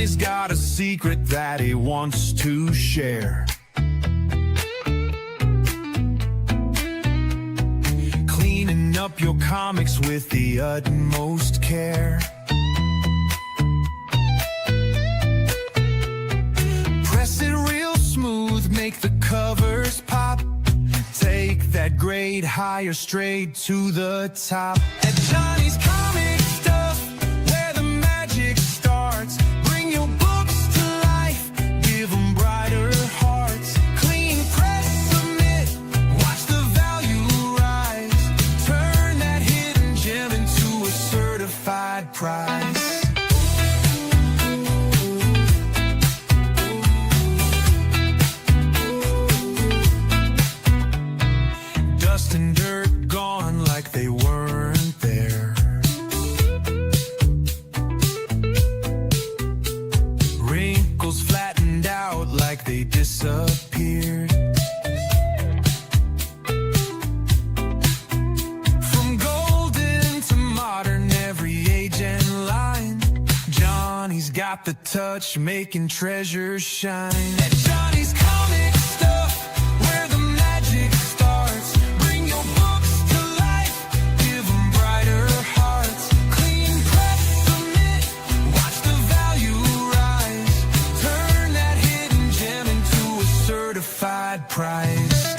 Johnny's got a secret that he wants to share. Cleaning up your comics with the utmost care. Press it real smooth, make the covers pop. Take that grade higher, straight to the top. At Johnny's Comic Stuff, where the magic starts. Bring your books to life, give them brighter hearts. Clean, press, submit, watch the value rise. Turn that hidden gem into a certified prize. Dust and dirt gone like they weren't there. Wrinkles flattened out like they disappeared. From golden to modern, every age and line. Johnny's got the touch, making treasures shine. At Johnny's Comic Stuff, where the magic starts. Bring your books to life, give them brighter hearts. Clean, press, submit, watch the value rise. Turn that hidden gem into a certified prize.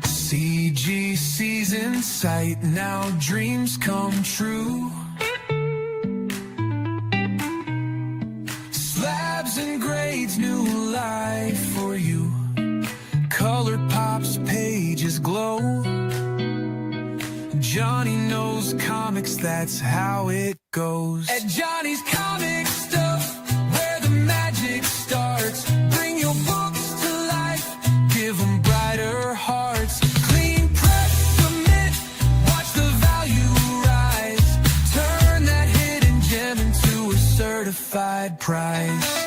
CGC's in sight, now dreams come true. Slabs and grades, new life for you. Color pops, pages glow. Johnny knows comics, that's how it goes. At Johnny's Comic Stuff, where the magic starts. Bring your books to life, give them brighter hearts. Clean, press, submit, watch the value rise. Turn that hidden gem into a certified prize.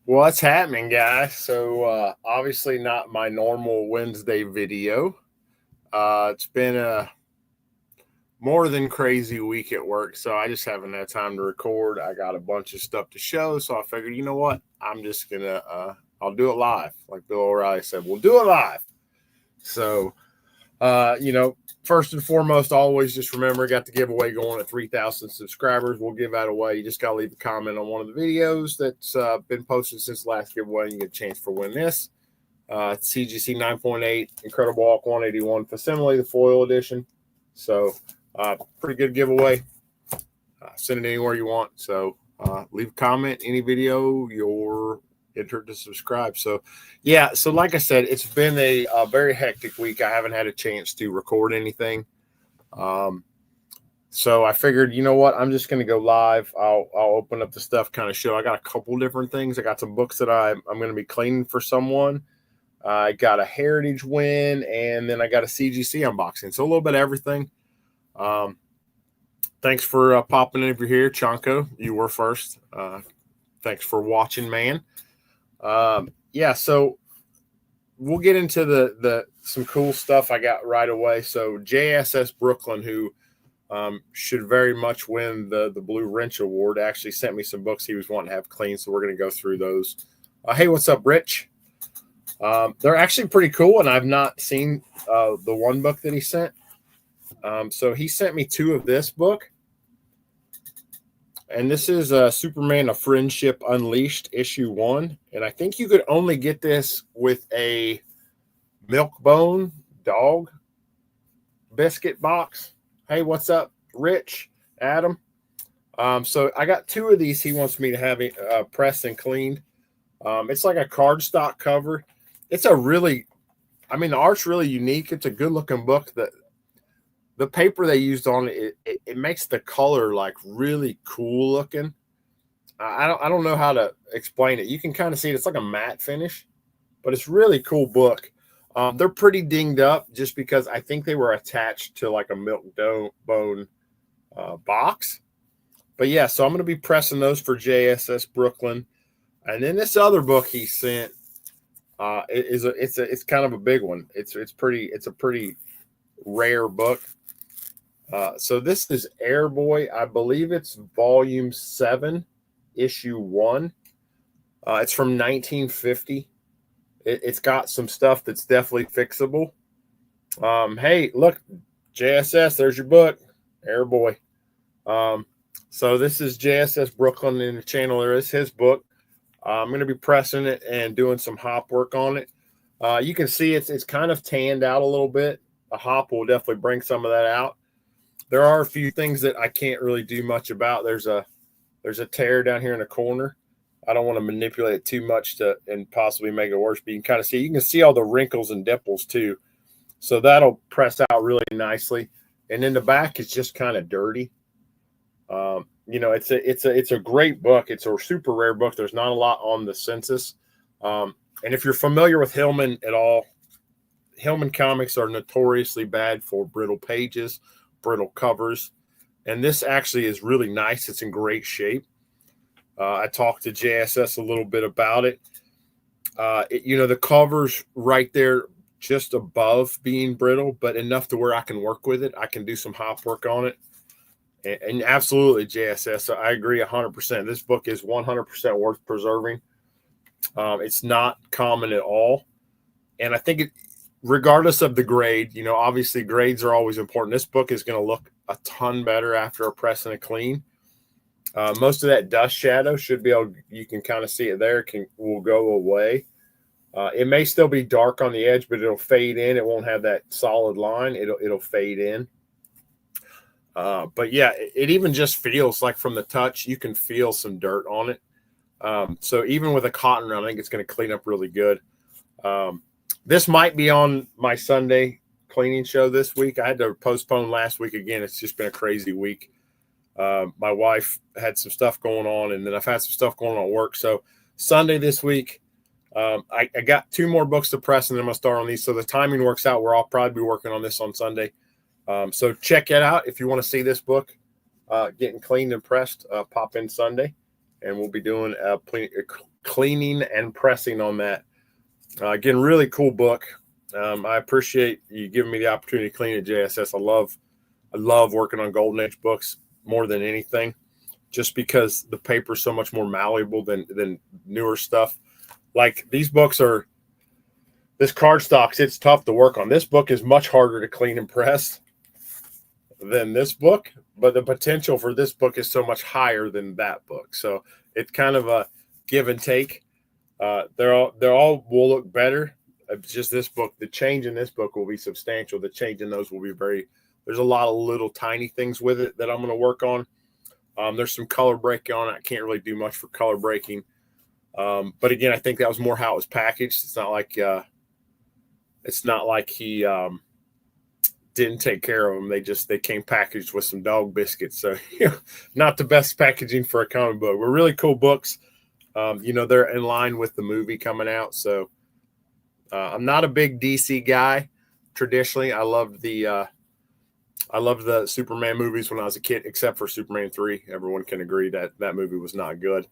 What's happening, guys? So obviously not my normal Wednesday video. It's been a more than crazy week at work, so I just haven't had time to record. I got a bunch of stuff to show, so I figured, you know what? I'm just gonna I'll do it live. Like Bill O'Reilly said, we'll do it live. So first and foremost, always just remember, got the giveaway going at 3,000 subscribers. We'll give that away. You just got to leave a comment on one of the videos that's been posted since the last giveaway, and you get a chance for win this. CGC 9.8 Incredible Hulk 181 Facsimile, the foil edition. So pretty good giveaway. Send it anywhere you want. So leave a comment, any video, you're entered to subscribe. So yeah, so like I said, it's been a very hectic week. I haven't had a chance to record anything, so I figured, you know what, I'm just going to go live. I'll open up the stuff, kind of show. I got a couple different things. I got some books that I'm going to be cleaning for someone. I got a heritage win, and then I got a CGC unboxing, so a little bit of everything. Thanks for popping in. If you're here, Chanko, you were first. Thanks for watching, man. Yeah, so we'll get into the some cool stuff I got right away. So JSS Brooklyn, who should very much win the Blue Wrench Award, actually sent me some books he was wanting to have clean, so we're going to go through those. Hey, what's up, Rich? They're actually pretty cool, and I've not seen the one book that he sent. So he sent me two of this book. And this is Superman, A Friendship Unleashed, issue 1. And I think you could only get this with a Milkbone dog biscuit box. Hey, what's up, Rich, Adam? So I got two of these. He wants me to have it pressed and cleaned. It's like a cardstock cover. It's a really, the art's really unique. It's a good-looking book. The paper they used on it, it makes the color like really cool looking. I don't know how to explain it. You can kind of see it. It's like a matte finish. but it's really cool book. They're pretty dinged up just because I think they were attached to like a milk bone box. But yeah, so I'm going to be pressing those for JSS Brooklyn. And then this other book he sent it's kind of a big one. It's a pretty rare book. So this is Airboy. I believe it's volume 7, issue 1. It's from 1950. It's got some stuff that's definitely fixable. Hey, look, JSS, there's your book, Airboy. So this is JSS Brooklyn in the channel. There is his book. I'm going to be pressing it and doing some hop work on it. You can see it's kind of tanned out a little bit. A hop will definitely bring some of that out. There are a few things that I can't really do much about. There's a tear down here in the corner. I don't want to manipulate it too much and possibly make it worse, but you can see all the wrinkles and dimples too. So that'll press out really nicely. And in the back, it's just kind of dirty. It's a great book. It's a super rare book. There's not a lot on the census. And if you're familiar with Hillman at all, Hillman comics are notoriously bad for brittle pages, brittle covers. And this actually is really nice. It's in great shape. I talked to JSS a little bit about it. The cover's right there just above being brittle, but enough to where I can work with it. I can do some hop work on it. And absolutely, JSS, I agree 100%. This book is 100% worth preserving. It's not common at all. And I think regardless of the grade, obviously grades are always important. This book is going to look a ton better after a press and a clean. Most of that dust shadow should be able, you can kind of see it there, will go away. It may still be dark on the edge, but it'll fade in. It won't have that solid line. It'll fade in. But yeah, it even just feels like from the touch, you can feel some dirt on it. So even with a cotton round, I think it's going to clean up really good. This might be on my Sunday cleaning show this week. I had to postpone last week again. It's just been a crazy week. My wife had some stuff going on, and then I've had some stuff going on at work. So Sunday this week, I got 2 more books to press, and then I'm going to start on these. So the timing works out where I'll probably be working on this on Sunday. So check it out. If you want to see this book getting cleaned and pressed, pop in Sunday, and we'll be doing cleaning and pressing on that. Again, really cool book. I appreciate you giving me the opportunity to clean it, JSS. I love working on Golden Age books more than anything, just because the paper is so much more malleable than newer stuff. Like these books are, this cardstock, it's tough to work on. This book is much harder to clean and press than this book, but the potential for this book is so much higher than that book. So it's kind of a give and take. They're all will look better. It's just this book, the change in this book will be substantial. The change in those will be there's a lot of little tiny things with it that I'm going to work on. There's some color breaking on it. I can't really do much for color breaking. But again, I think that was more how it was packaged. It's not like he didn't take care of them. They came packaged with some dog biscuits. So, not the best packaging for a comic book. We're really cool books. They're in line with the movie coming out. So I'm not a big DC guy. Traditionally, I loved the Superman movies when I was a kid, except for Superman 3. Everyone can agree that movie was not good.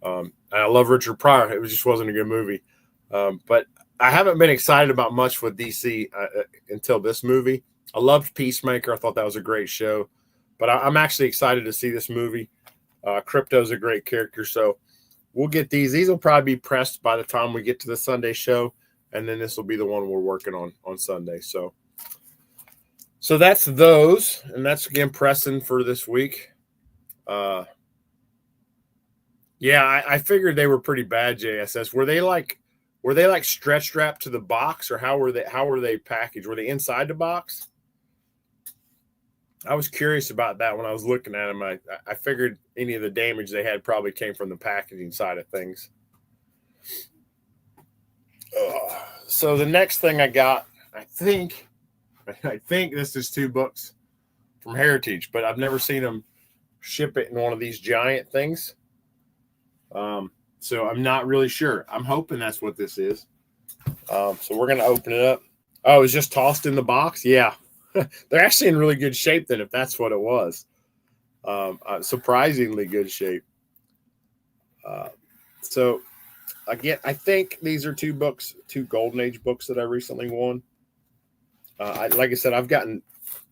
And I love Richard Pryor. It just wasn't a good movie. But I haven't been excited about much with DC until this movie. I loved Peacemaker. I thought that was a great show. But I'm actually excited to see this movie. Crypto's a great character. So we'll get these. These will probably be pressed by the time we get to the Sunday show. And then this will be the one we're working on Sunday. So that's those. And that's, again, pressing for this week. Yeah, I figured they were pretty bad, JSS. Were they like stretch wrapped to the box, or how were they packaged? Were they inside the box? I was curious about that when I was looking at them. I figured any of the damage they had probably came from the packaging side of things. So the next thing I got, I think this is 2 books from Heritage, but I've never seen them ship it in one of these giant things. So I'm not really sure. I'm hoping that's what this is. So we're going to open it up. Oh, it was just tossed in the box? Yeah. They're actually in really good shape then, if that's what it was. Surprisingly good shape. So again, I think these are two Golden Age books that I recently won. Like I said, I've gotten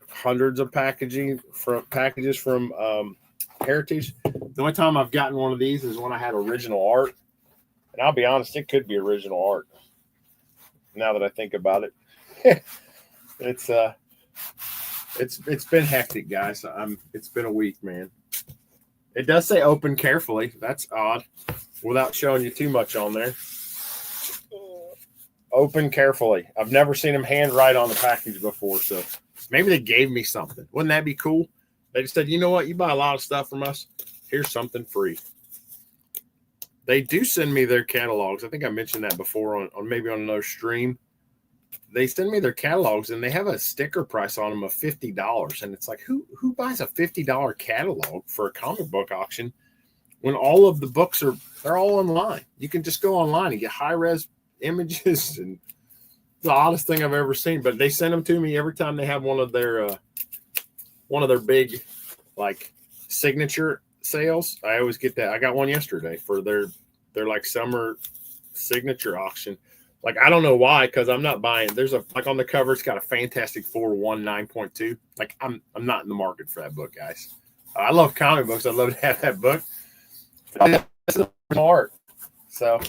hundreds of packages from Heritage. The only time I've gotten one of these is when I had original art, and I'll be honest, it could be original art. Now that I think about it, it's been hectic, guys. It's been a week, man. It does say open carefully. That's odd. Without showing you too much on there. Open carefully. I've never seen them handwrite on the package before, so maybe they gave me something. Wouldn't that be cool? They just said, you know what? You buy a lot of stuff from us. Here's something free. They do send me their catalogs. I think I mentioned that before on maybe on another stream. They send me their catalogs, and they have a sticker price on them of $50. And it's like, who buys a $50 catalog for a comic book auction when all of the books they're all online? You can just go online and get high-res images, and the oddest thing I've ever seen. But they send them to me every time they have one of their big like signature sales. I always get that. I got one yesterday for their like summer signature auction. Like, I don't know why, because I'm not buying. There's like on the cover, it's got a Fantastic Four 9.2. Like, I'm not in the market for that book, guys. I love comic books. I'd love to have that book. It's art. So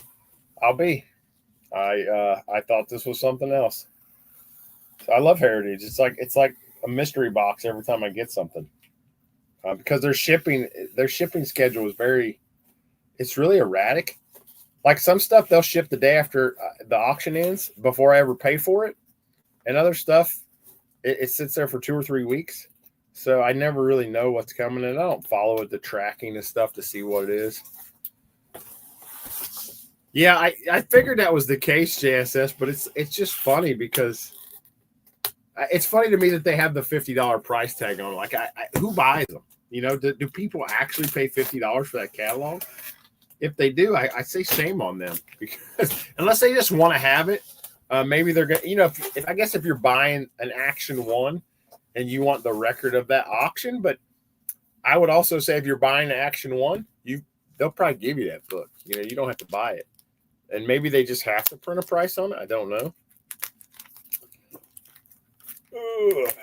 I'll be. I thought this was something else. I love Heritage. It's like a mystery box every time I get something, because their shipping schedule is it's really erratic. Like, some stuff they'll ship the day after the auction ends before I ever pay for it, and other stuff it sits there for 2 or 3 weeks. So I never really know what's coming, and I don't follow the tracking and stuff to see what it is. Yeah, I figured that was the case, JSS, but it's just funny because it's funny to me that they have the $50 price tag on it. Like, who buys them? You know, do people actually pay $50 for that catalog? If they do, I say shame on them, because unless they just want to have it, maybe they're going to, you know, if you're buying an Action 1 and you want the record of that auction, but I would also say if you're buying an Action 1, they'll probably give you that book. You know, you don't have to buy it. And maybe they just have to print a price on it. I don't know.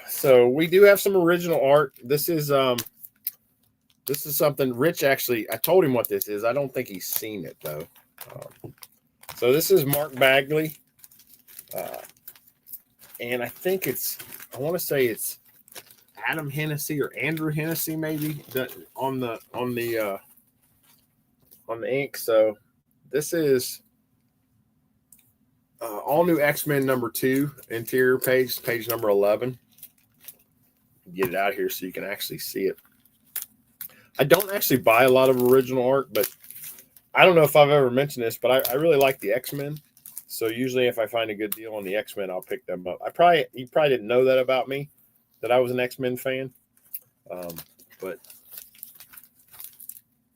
So we do have some original art. This is something Rich actually, I told him what this is. I don't think he's seen it, though. So this is Mark Bagley. And I think I want to say it's Adam Hennessy or Andrew Hennessy, maybe, on the ink. So this is all new X-Men #2, interior page number 11. Get it out here so you can actually see it. I don't actually buy a lot of original art, but I don't know if I've ever mentioned this, but I really like the X-Men. So usually if I find a good deal on the X-Men, I'll pick them up. You probably didn't know that about me, that I was an X-Men fan. But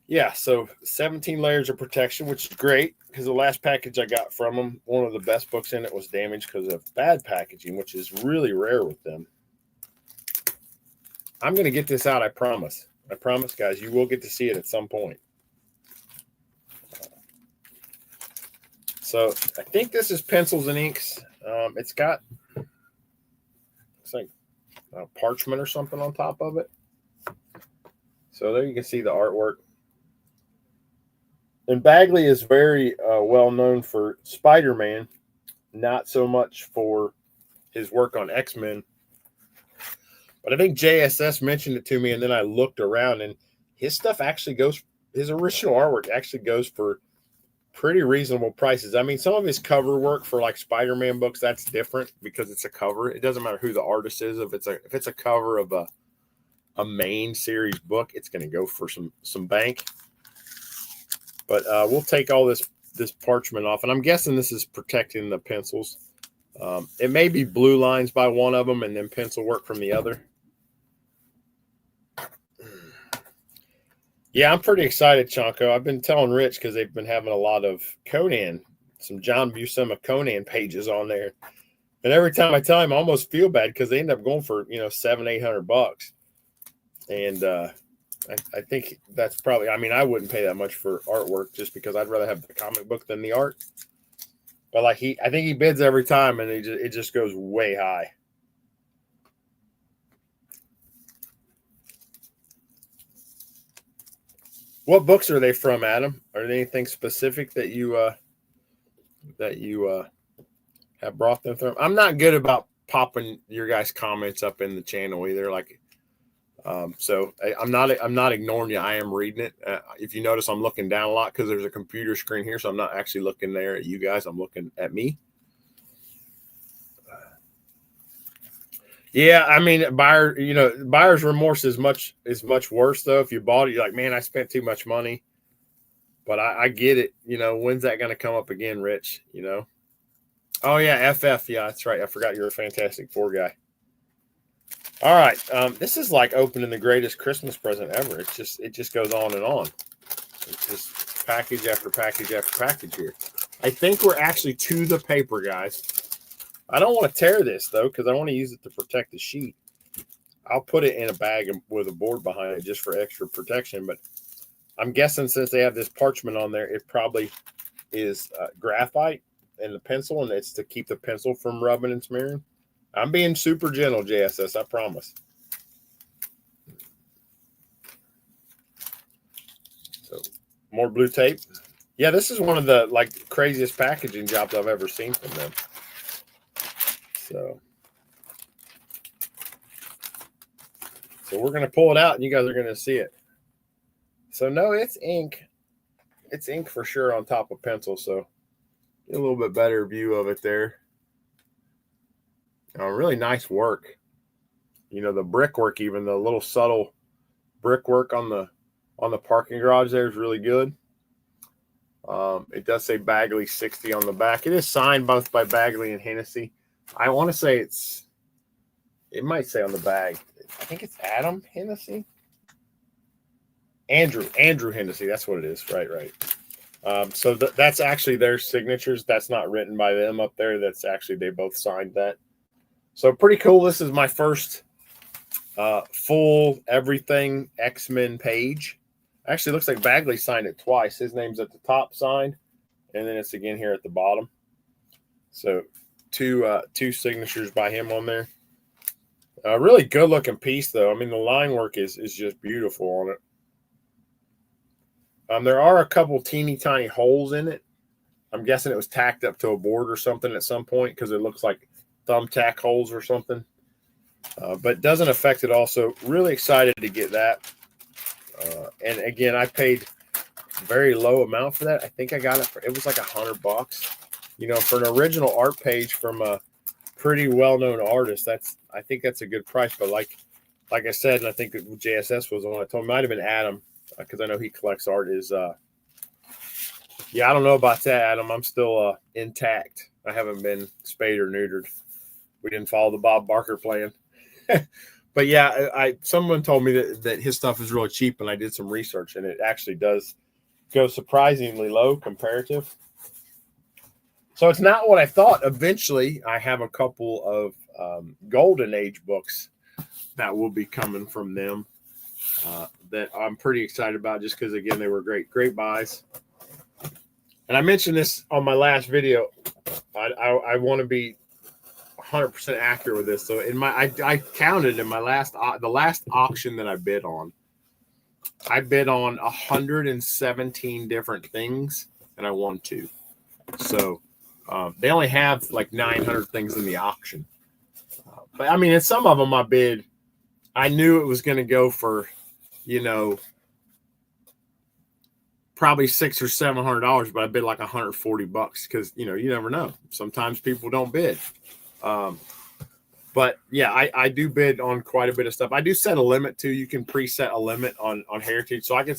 yeah, so 17 layers of protection, which is great, because the last package I got from them, one of the best books in it was damaged because of bad packaging, which is really rare with them. I'm going to get this out, I promise. I promise, guys, you will get to see it at some point. So I think this is pencils and inks. It's got, it's like parchment or something on top of it. So there you can see the artwork. And Bagley is very well known for Spider-Man, not so much for his work on X-Men. But I think JSS mentioned it to me, and then I looked around, and his stuff actually his original artwork actually goes for pretty reasonable prices. I mean, some of his cover work for like Spider-Man books, that's different because it's a cover. It doesn't matter who the artist is. If it's a cover of a main series book, it's going to go for some bank. But we'll take all this parchment off, and I'm guessing this is protecting the pencils. It may be blue lines by one of them and then pencil work from the other. Yeah, I'm pretty excited, Chonko. I've been telling Rich because they've been having a lot of Conan John Buscema Conan pages on there. And every time I tell him, I almost feel bad because they end up going for, $700-800. And I think that's probably, I mean, I wouldn't pay that much for artwork just because I'd rather have the comic book than the art. But I think he bids every time, and it just goes way high. What books are they from, Adam? Are there anything specific that you have brought them from? I'm not good about popping your guys' comments up in the channel either. So I'm not ignoring you. I am reading it. If you notice, I'm looking down a lot because there's a computer screen here, so I'm not actually looking there at you guys. I'm looking at me. Yeah, I mean, buyer's remorse is much worse though. If you bought it, you're like, man, I spent too much money. But I get it. When's that going to come up again, Rich? Oh yeah, FF. Yeah, that's right. I forgot you're a Fantastic Four guy. All right, this is like opening the greatest Christmas present ever. It just goes on and on. It's just package after package after package here. I think we're actually to the paper, guys. I don't want to tear this though because I want to use it to protect the sheet. I'll put it in a bag with a board behind it just for extra protection. But I'm guessing since they have this parchment on there, it probably is graphite and the pencil, and it's to keep the pencil from rubbing and smearing. I'm being super gentle, JSS, I promise. So, more blue tape. Yeah, this is one of the craziest packaging jobs I've ever seen from them. So we're going to pull it out, and you guys are going to see it. So, no, it's ink. It's ink for sure on top of pencil, so get a little bit better view of it there. Really nice work. The brickwork, even the little subtle brickwork on the parking garage there is really good. It does say Bagley 60 on the back. It is signed both by Bagley and Hennessy. I want to say it might say on the bag. I think it's Adam Hennessy. Andrew Hennessy. That's what it is. Right. So that's actually their signatures. That's not written by them up there. That's actually, they both signed that. So pretty cool. This is my first full everything X-Men page. Actually, looks like Bagley signed it twice. His name's at the top signed, and then it's again here at the bottom. So two signatures by him on there. Really good looking piece though. I mean, the line work is just beautiful on it. There are a couple teeny tiny holes in it. I'm guessing it was tacked up to a board or something at some point because it looks like thumbtack holes or something, but doesn't affect it. Also, really excited to get that. And again, I paid a very low amount for that. I think I got it was like $100. For an original art page from a pretty well-known artist, I think that's a good price. But like I said, and I think that JSS was the one I told him, might have been Adam, because I know he collects art. Yeah, I don't know about that, Adam. I'm still intact. I haven't been spayed or neutered. We didn't follow the Bob Barker plan. But yeah, someone told me that his stuff is really cheap, and I did some research, and it actually does go surprisingly low comparative. So it's not what I thought. Eventually, I have a couple of Golden Age books that will be coming from them that I'm pretty excited about just because, again, they were great buys. And I mentioned this on my last video. I want to be 100% accurate with this. So I counted in the last auction that I bid on 117 different things, and I won 2. So they only have like 900 things in the auction. But I mean, in some of them I bid, I knew it was going to go for, probably $600 or $700, but I bid like $140 because, you never know. Sometimes people don't bid. But yeah, I do bid on quite a bit of stuff. I do set a limit too. You can preset a limit on Heritage. So I can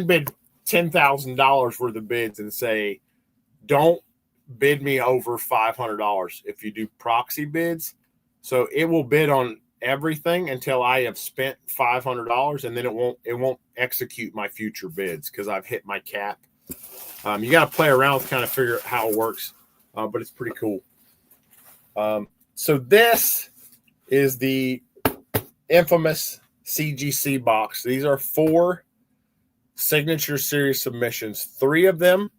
bid $10,000 worth of bids and say, don't bid me over $500 if you do proxy bids. So it will bid on everything until I have spent $500, and then it won't execute my future bids because I've hit my cap You got to play around to kind of figure out how it works, but it's pretty cool. So this is the infamous CGC box. These are 4 Signature Series submissions. 3 of them,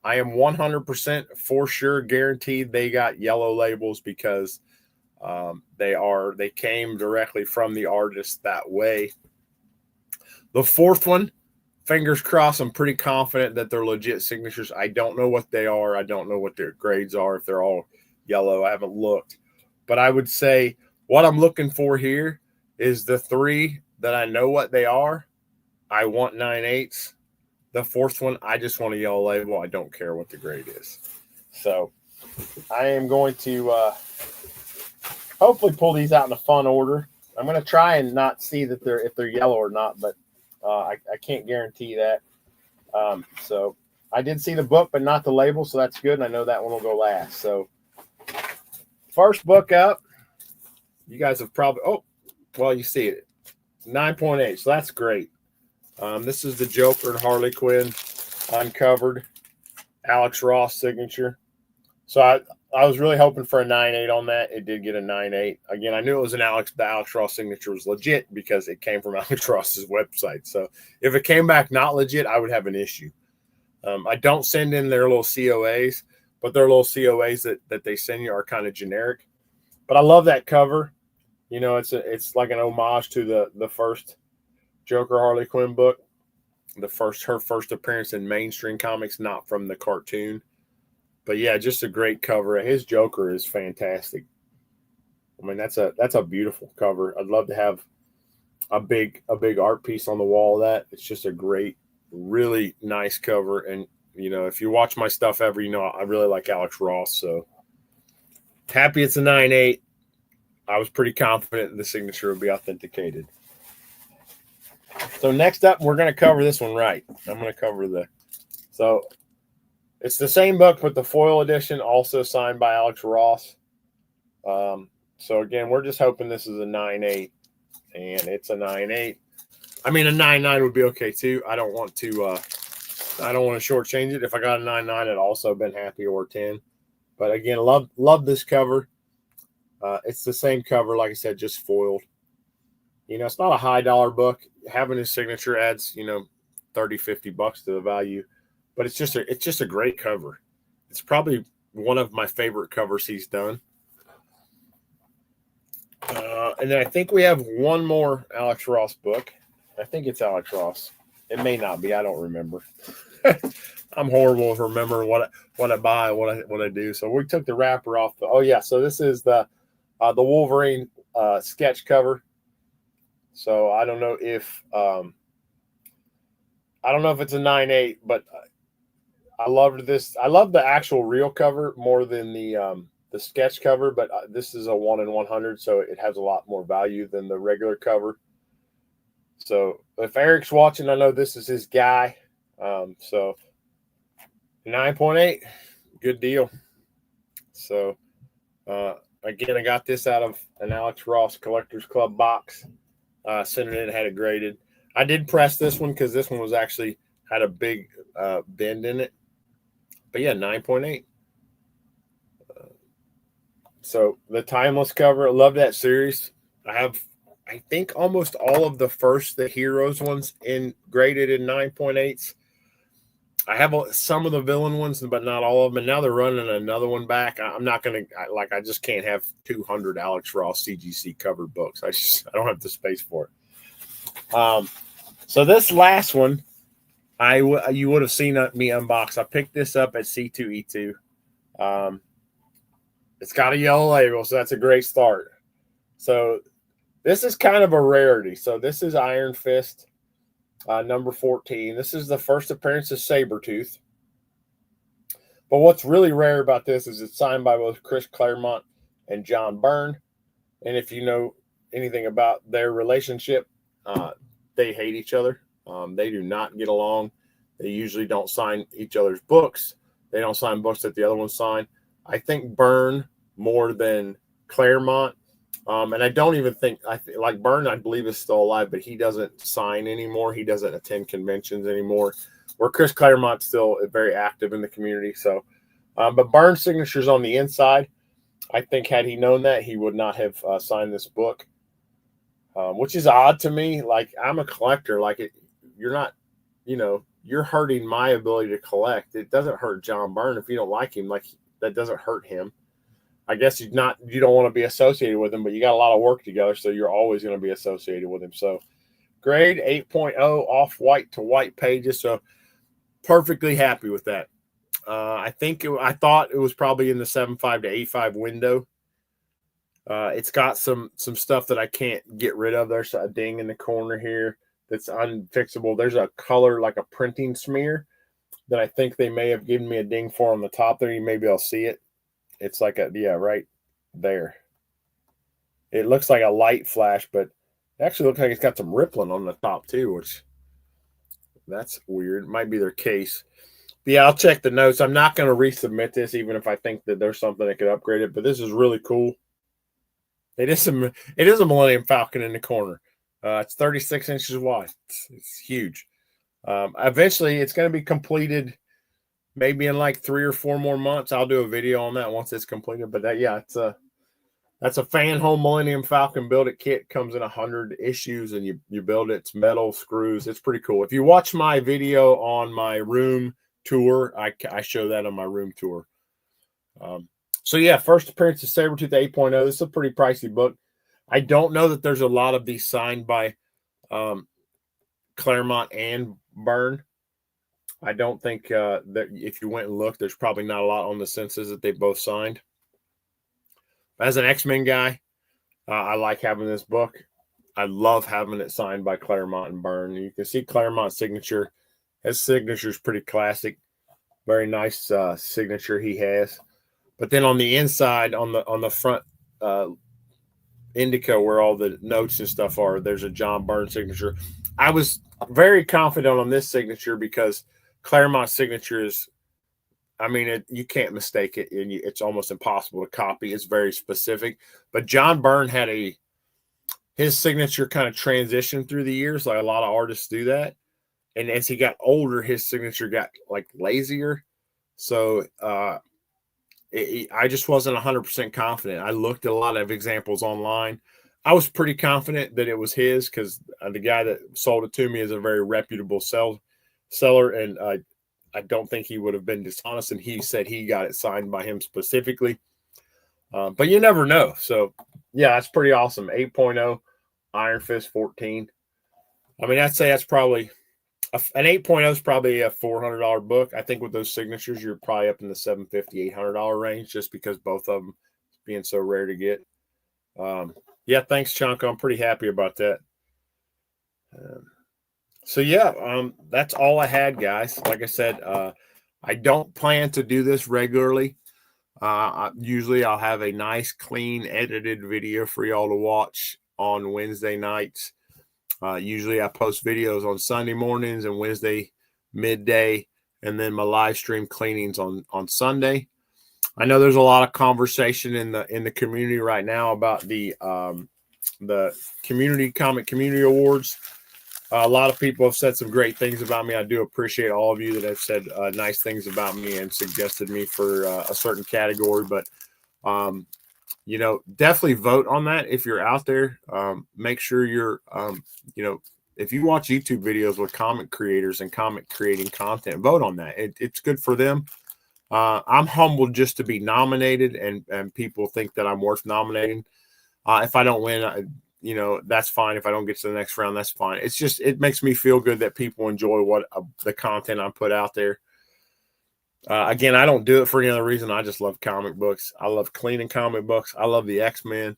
I am 100% for sure guaranteed they got yellow labels because they came directly from the artist that way. The 4th one, fingers crossed, I'm pretty confident that they're legit signatures. I don't know what they are. I don't know what their grades are, if they're all yellow. I haven't looked. But I would say what I'm looking for here is the 3 that I know what they are. I want 9/8. The 4th one, I just want a yellow label. I don't care what the grade is. So I am going to hopefully pull these out in a fun order. I'm going to try and not see that if they're yellow or not, but I can't guarantee that. So I did see the book, but not the label, so that's good. And I know that one will go last. So first book up, you guys have probably, you see it, 9.8. So that's great. This is the Joker and Harley Quinn uncovered Alex Ross signature. So I was really hoping for a 9.8 on that. It did get a 9.8. Again, I knew it was the Alex Ross signature was legit because it came from Alex Ross's website. So if it came back not legit, I would have an issue. I don't send in their little COAs, but their little COAs that they send you are kind of generic. But I love that cover. You know, it's like an homage to the first Joker Harley Quinn book, her first appearance in mainstream comics, not from the cartoon. But yeah, just a great cover. His Joker is fantastic. I mean, that's a beautiful cover. I'd love to have a big art piece on the wall of that. It's just a great, really nice cover. And you know, if you watch my stuff ever, you know I really like Alex Ross. So happy it's a 9.8. I was pretty confident the signature would be authenticated. So next up, we're going to cover this one right. I'm going to cover so it's the same book, but the foil edition, also signed by Alex Ross. So again, we're just hoping this is a 9.8, and it's a 9.8. I mean, a 9.9 would be okay too. I don't want to shortchange it. If I got a 9.9, I'd also been happy, or 10. But again, love this cover. It's the same cover, like I said, just foiled. You know, it's not a high dollar book. Having his signature adds, you know, $30-$50 to the value, but it's just a great cover. It's probably one of my favorite covers he's done. And then I think we have one more Alex Ross book. I think it's Alex Ross. It may not be. I don't remember. I'm horrible with remembering what I buy, what I do. So we took the wrapper off. So this is the Wolverine sketch cover. So I don't know if it's a 9.8, but I loved this. I love the actual real cover more than the sketch cover, but this is a 1 in 100, so it has a lot more value than the regular cover. So if Eric's watching, I know this is his guy. So 9.8, good deal. So again, I got this out of an Alex Ross Collectors Club box. Sent it in, had it graded. I did press this one because this one was actually had a big bend in it. But yeah, 9.8. So the timeless cover, I love that series. I think almost all of the Heroes ones graded in 9.8s. I have some of the villain ones, but not all of them. And now they're running another one back. I'm not going to, I just can't have 200 Alex Ross CGC covered books. I don't have the space for it. So this last one, you would have seen me unbox. I picked this up at C2E2. It's got a yellow label, so that's a great start. So this is kind of a rarity. So this is Iron Fist, number 14. This is the first appearance of Sabretooth. But what's really rare about this is it's signed by both Chris Claremont and John Byrne. And if you know anything about their relationship, they hate each other. They do not get along. They usually don't sign each other's books. They don't sign books that the other ones sign. I think Byrne more than Claremont. And I don't even think like Byrne, I believe, is still alive, but he doesn't sign anymore. He doesn't attend conventions anymore. where Chris Claremont's still very active in the community. So, but Byrne's signature's on the inside. I think had he known that, he would not have signed this book, which is odd to me. Like, I'm a collector. Like, you're not, you're hurting my ability to collect. It doesn't hurt John Byrne if you don't like him. Like, that doesn't hurt him. I guess you don't want to be associated with him, but you got a lot of work together, so you're always going to be associated with him. So, grade 8.0 off white to white pages. So, perfectly happy with that. I thought it was probably in the 7.5 to 8.5 window. It's got some stuff that I can't get rid of. There's a ding in the corner here that's unfixable. There's a color, like a printing smear, that I think they may have given me a ding for on the top there. You may be able to see it. It's like right there. It looks like a light flash, but it actually looks like it's got some rippling on the top too, which that's weird. It might be their case. But yeah, I'll check the notes. I'm not going to resubmit this, even if I think that there's something that could upgrade it. But this is really cool. It is a Millennium Falcon in the corner. It's 36 inches wide. It's huge. Eventually, it's going to be completed. Maybe in like 3 or 4 more months, I'll do a video on that once it's completed. But that's a fan home Millennium Falcon build it kit. Comes in 100 issues, and you build it. It's metal screws. It's pretty cool. If you watch my video on my room tour, I show that on my room tour. So yeah, first appearance of Sabretooth 8.0. This is a pretty pricey book. I don't know that there's a lot of these signed by Claremont and Byrne. I don't think that if you went and looked, there's probably not a lot on the senses that they both signed. As an X-Men guy, I like having this book. I love having it signed by Claremont and Byrne. You can see Claremont's signature. His signature is pretty classic. Very nice signature he has. But then on the inside, on the front indica where all the notes and stuff are, there's a John Byrne signature. I was very confident on this signature because Claremont's signature is, you can't mistake it, and it's almost impossible to copy. It's very specific. But John Byrne had his signature kind of transitioned through the years, like a lot of artists do that. And as he got older, his signature got like lazier. So I just wasn't 100% confident. I looked at a lot of examples online. I was pretty confident that it was his because the guy that sold it to me is a very reputable seller, and I don't think he would have been dishonest, and he said he got it signed by him specifically. But you never know. So, yeah, that's pretty awesome. 8.0, Iron Fist 14. I'd say that's probably an 8.0 is probably a $400 book. I think with those signatures, you're probably up in the $750, $800 range just because both of them being so rare to get. Yeah, thanks, Chunko. I'm pretty happy about that. So, yeah, that's all I had, guys. Like I said, I don't plan to do this regularly. Usually I'll have a nice, clean, edited video for y'all to watch on Wednesday nights. Usually I post videos on Sunday mornings and Wednesday midday, and then my live stream cleanings on Sunday. I know there's a lot of conversation in the community right now about the Comic Community Awards. A lot of people have said some great things about me. I do appreciate all of you that have said nice things about me and suggested me for a certain category. But, definitely vote on that if you're out there. Make sure you're, if you watch YouTube videos with comic creators and comic creating content, vote on that. It's good for them. I'm humbled just to be nominated, and people think that I'm worth nominating. If I don't win, that's fine. If I don't get to the next round, that's fine. It's just, it makes me feel good that people enjoy the content I put out there. Again, I don't do it for any other reason. I just love comic books. I love cleaning comic books. I love the X-Men.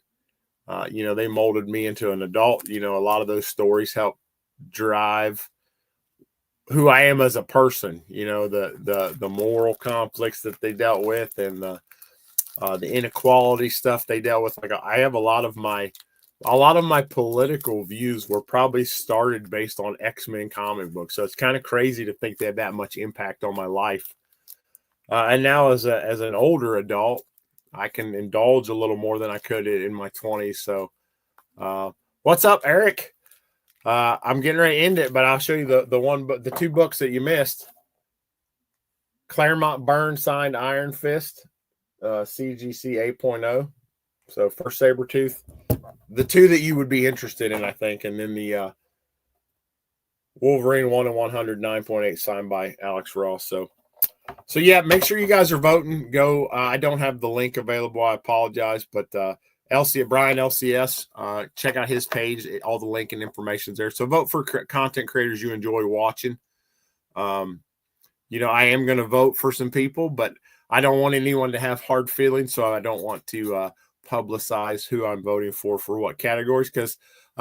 They molded me into an adult. A lot of those stories help drive who I am as a person. The moral conflicts that they dealt with, and the inequality stuff they dealt with. Like, I have a lot of my political views were probably started based on X-Men comic books. So it's kind of crazy to think they had that much impact on my life. And now as an older adult, I can indulge a little more than I could in my 20s. So what's up, Eric? I'm getting ready to end it, but I'll show you the two books that you missed. Claremont Burn signed Iron Fist, CGC 8.0. So first Sabretooth. The two that you would be interested in, I think, and then the Wolverine 1 in 100 9.8 signed by Alex Ross. So yeah, make sure you guys are voting. Go. I don't have the link available. I apologize, but Brian LCS, check out his page. All the link and information is there. So vote for content creators you enjoy watching. You know, I am going to vote for some people, but I don't want anyone to have hard feelings, so I don't want to publicize who I'm voting for what categories, because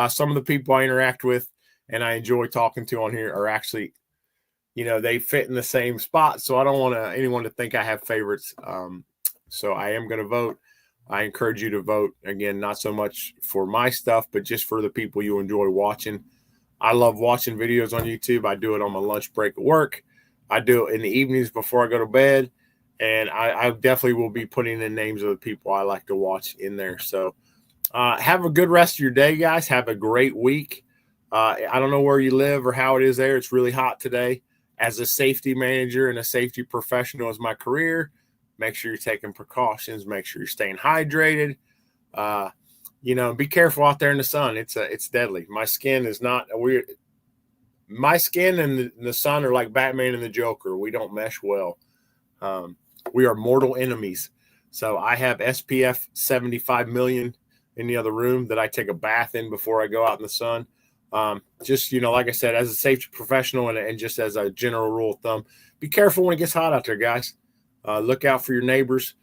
some of the people I interact with and I enjoy talking to on here are actually, you know, they fit in the same spot, so I don't want anyone to think I have favorites. So I am going to vote. I encourage you to vote. Again, not so much for my stuff, but just for the people you enjoy watching. I love watching videos on YouTube. I do it on my lunch break at work. I do it in the evenings before I go to bed. And I definitely will be putting in names of the people I like to watch in there. So have a good rest of your day, guys. Have a great week. I don't know where you live or how it is there. It's really hot today. As a safety manager and a safety professional as my career, make sure you're taking precautions. Make sure you're staying hydrated. You know, be careful out there in the sun. It's deadly. My skin is not a weird. My skin and the sun are like Batman and the Joker. We don't mesh well. We are mortal enemies. So I have SPF 75 million in the other room that I take a bath in before I go out in the sun. Just, you know, like I said, as a safety professional and just as a general rule of thumb, be careful when it gets hot out there, guys. Look out for your neighbors.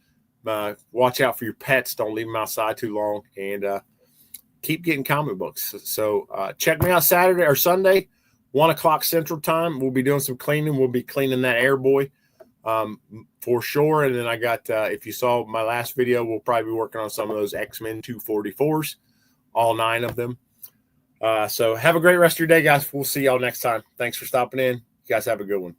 Watch out for your pets. Don't leave them outside too long. And keep getting comic books. So check me out Saturday or Sunday, 1 o'clock Central Time. We'll be doing some cleaning. We'll be cleaning that Airboy for sure. And then I got, if you saw my last video, we'll probably be working on some of those X-Men 244s, all 9 of them. So have a great rest of your day, guys. We'll see y'all next time. Thanks for stopping in. You guys have a good one.